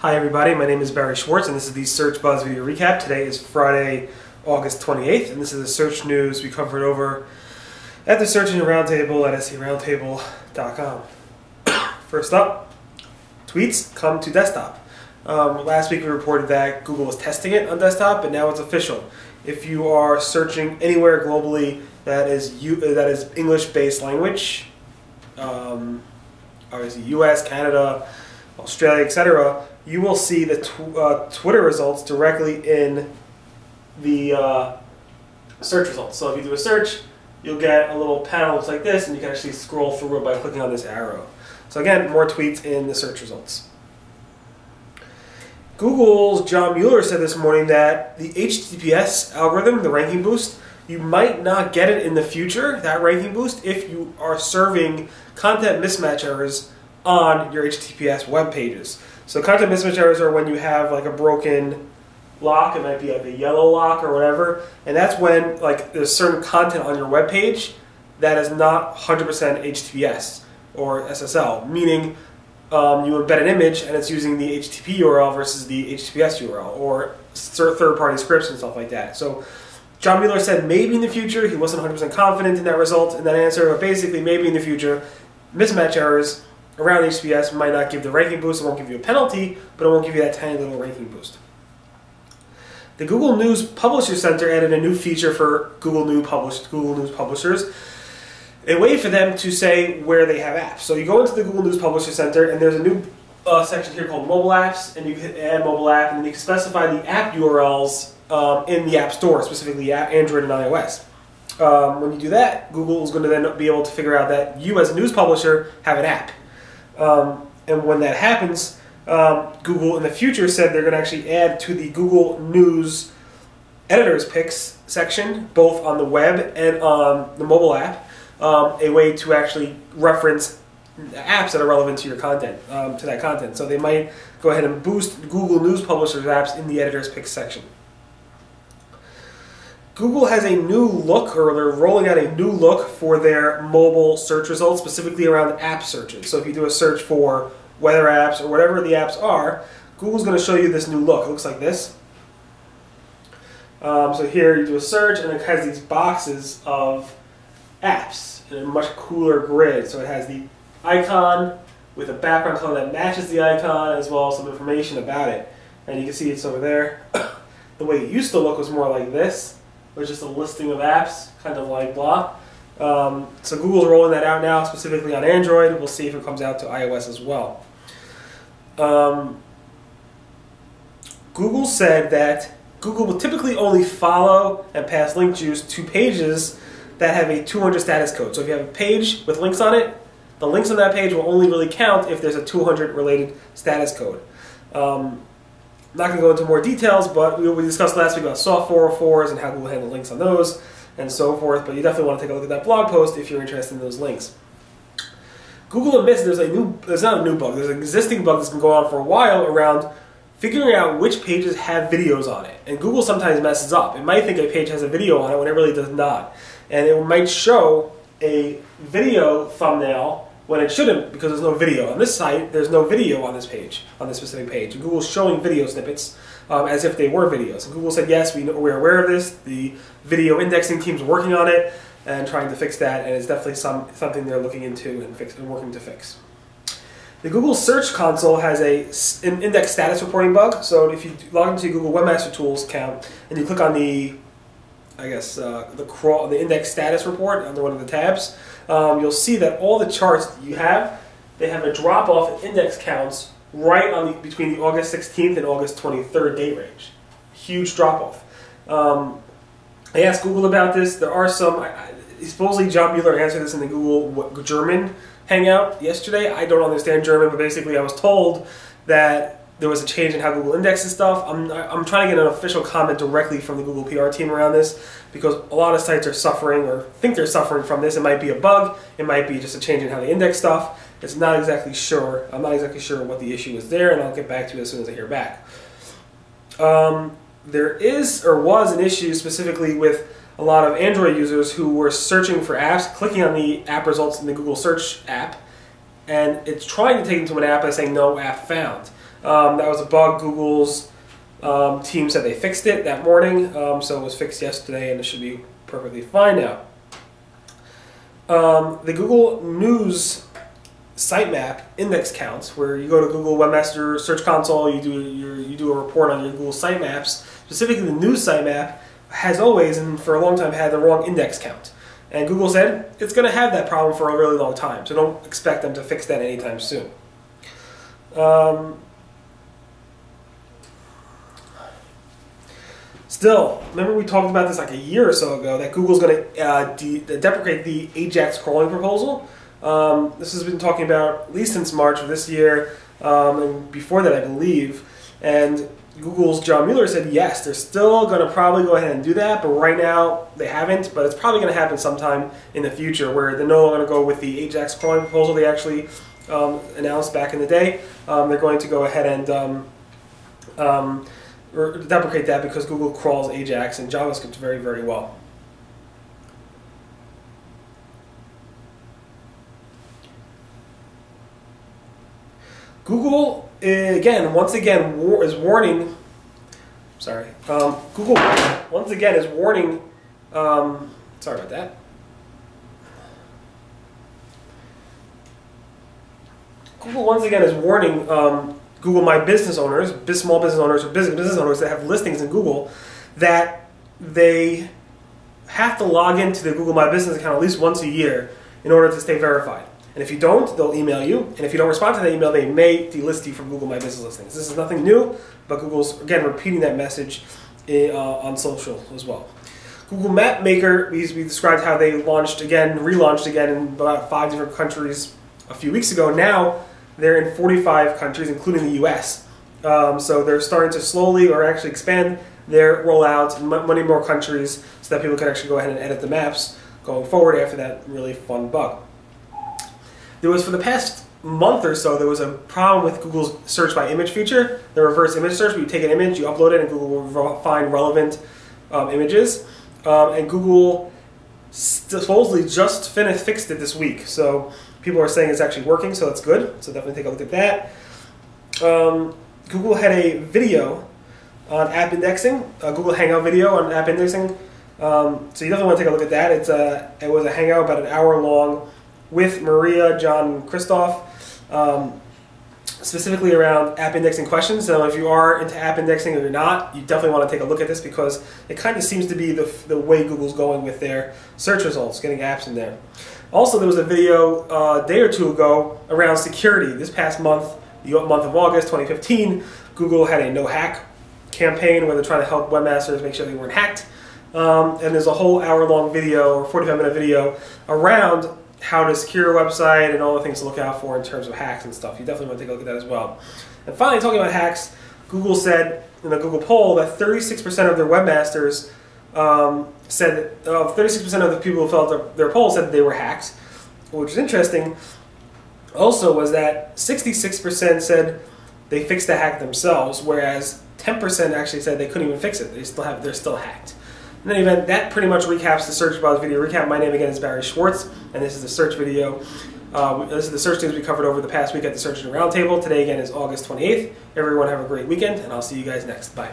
Hi everybody, my name is Barry Schwartz and this is the Search Buzz Video Recap. Today is Friday, August 28th, and this is the search news we covered over at the Search Engine Roundtable at seroundtable.com. First up, tweets come to desktop. Last week we reported that Google was testing it on desktop, but now it's official. If you are searching anywhere globally that is English-based language, obviously US, Canada, Australia, etc., you will see the Twitter results directly in the search results. So if you do a search, you'll get a little panel that looks like this, and you can actually scroll through it by clicking on this arrow. So again, more tweets in the search results. Google's John Mueller said this morning that the HTTPS algorithm, the ranking boost, you might not get it in the future, that ranking boost, if you are serving content mismatch errors on your HTTPS web pages. So content mismatch errors are when you have like a broken lock, it might be like a yellow lock or whatever, and that's when like there's certain content on your web page that is not 100% HTTPS or SSL, meaning you embed an image and it's using the HTTP URL versus the HTTPS URL or third-party scripts and stuff like that. So John Mueller said maybe in the future, he wasn't 100% confident in that result, in that answer, but basically maybe in the future, mismatch errors around HTTPS might not give the ranking boost. It won't give you a penalty, but it won't give you that tiny little ranking boost. The Google News Publisher Center added a new feature for Google News publishers, a way for them to say where they have apps. So you go into the Google News Publisher Center, and there's a new section here called Mobile Apps, and you can add mobile app, and then you can specify the app URLs in the App Store, specifically Android and iOS. When you do that, Google is going to then be able to figure out that you as a news publisher have an app. And when that happens, Google in the future said they're going to actually add to the Google News Editor's Picks section, both on the web and on the mobile app, a way to actually reference apps that are relevant to your content, to that content. So they might go ahead and boost Google News Publishers apps in the Editor's Picks section. Google has a new look, or they're rolling out a new look for their mobile search results, specifically around app searches. So if you do a search for weather apps or whatever the apps are, Google's going to show you this new look. It looks like this. So here you do a search, and it has these boxes of apps in a much cooler grid. So it has the icon with a background color that matches the icon, as well as some information about it. And you can see it's over there. The way it used to look was more like this. It was just a listing of apps, kind of like blah. So Google's rolling that out now, specifically on Android. We'll see if it comes out to iOS as well. Google said that Google will typically only follow and pass link juice to pages that have a 200 status code. So if you have a page with links on it, the links on that page will only really count if there's a 200 related status code. I'm not going to go into more details, but we discussed last week about soft 404s and how Google handles links on those and so forth, but you definitely want to take a look at that blog post if you're interested in those links. Google admits there's not a new bug, there's an existing bug that's been going on for a while around figuring out which pages have videos on it. And Google sometimes messes up. It might think a page has a video on it when it really does not. And it might show a video thumbnail when it shouldn't, because there's no video. On this site, there's no video on this page, on this specific page. And Google's showing video snippets as if they were videos. And Google said, yes, we're aware of this. The video indexing team's working on it and trying to fix that, and it's definitely something they're looking into and working to fix. The Google Search Console has an index status reporting bug. So if you log into your Google Webmaster Tools account and you click on the the index status report under one of the tabs, you'll see that all the charts that you have, they have a drop-off in index counts right between the August 16th and August 23rd date range. Huge drop-off. I asked Google about this. There are some, supposedly John Mueller answered this in the Google German hangout yesterday. I don't understand German, but basically I was told that there was a change in how Google indexes stuff. I'm trying to get an official comment directly from the Google PR team around this, because a lot of sites are suffering or think they're suffering from this. It might be a bug. It might be just a change in how they index stuff. It's not exactly sure. I'm not exactly sure what the issue is there, and I'll get back to you as soon as I hear back. There is or was an issue specifically with a lot of Android users who were searching for apps, clicking on the app results in the Google Search app, and it's trying to take them to an app and saying no app found. That was a bug. Google's team said they fixed it that morning, so it was fixed yesterday, and it should be perfectly fine now. The Google News sitemap index counts, where you go to Google Webmaster Search Console, you do a report on your Google sitemaps. Specifically, the news sitemap has always, and for a long time, had the wrong index count. And Google said it's going to have that problem for a really long time, so don't expect them to fix that anytime soon. Still, remember we talked about this like a year or so ago, that Google's going to deprecate the Ajax crawling proposal. This has been talking about at least since March of this year, and before that I believe. And Google's John Mueller said yes, they're still going to probably go ahead and do that, but right now they haven't, but it's probably going to happen sometime in the future where they're no longer going to go with the Ajax crawling proposal they actually announced back in the day. They're going to go ahead and deprecate that because Google crawls Ajax and JavaScript very, very well. Google once again is warning. Sorry, Google once again is warning. Sorry about that. Google once again is warning Google My Business owners, small business owners, or business owners that have listings in Google, that they have to log into the Google My Business account at least once a year in order to stay verified. And if you don't, they'll email you. And if you don't respond to that email, they may delist you from Google My Business listings. This is nothing new, but Google's, again, repeating that message on social as well. Google Map Maker, we described how they relaunched again in about 5 different countries a few weeks ago. Now they're in 45 countries, including the US. So they're starting to slowly or actually expand their rollout in many more countries so that people can actually go ahead and edit the maps going forward after that really fun bug. There was, for the past month or so, there was a problem with Google's search by image feature, the reverse image search, where you take an image, you upload it, and Google will find relevant images. And Google supposedly just fixed it this week. So people are saying it's actually working, so that's good. So definitely take a look at that. Google had a video on app indexing, a Google Hangout video on app indexing. So you definitely want to take a look at that. It was a hangout about an hour long with Maria, John, and Christoph, specifically around app indexing questions. So if you are into app indexing or you're not, you definitely want to take a look at this because it kind of seems to be the way Google's going with their search results, getting apps in there. Also, there was a video a day or two ago around security. This past month, the month of August 2015, Google had a no-hack campaign where they're trying to help webmasters make sure they weren't hacked. And there's a whole hour-long video or 45-minute video around how to secure a website and all the things to look out for in terms of hacks and stuff. You definitely want to take a look at that as well. And finally, talking about hacks, Google said in a Google poll that 36% of their webmasters said that 36% of the people who filled out their poll said that they were hacked, which is interesting. Also was that 66% said they fixed the hack themselves, whereas 10% actually said they couldn't even fix it. They're still hacked. In any event, that pretty much recaps the Search Buzz video recap. My name again is Barry Schwartz, and this is the search video. This is the search news we covered over the past week at the Search Engine Roundtable. Today again is August 28th. Everyone have a great weekend, and I'll see you guys next. Bye.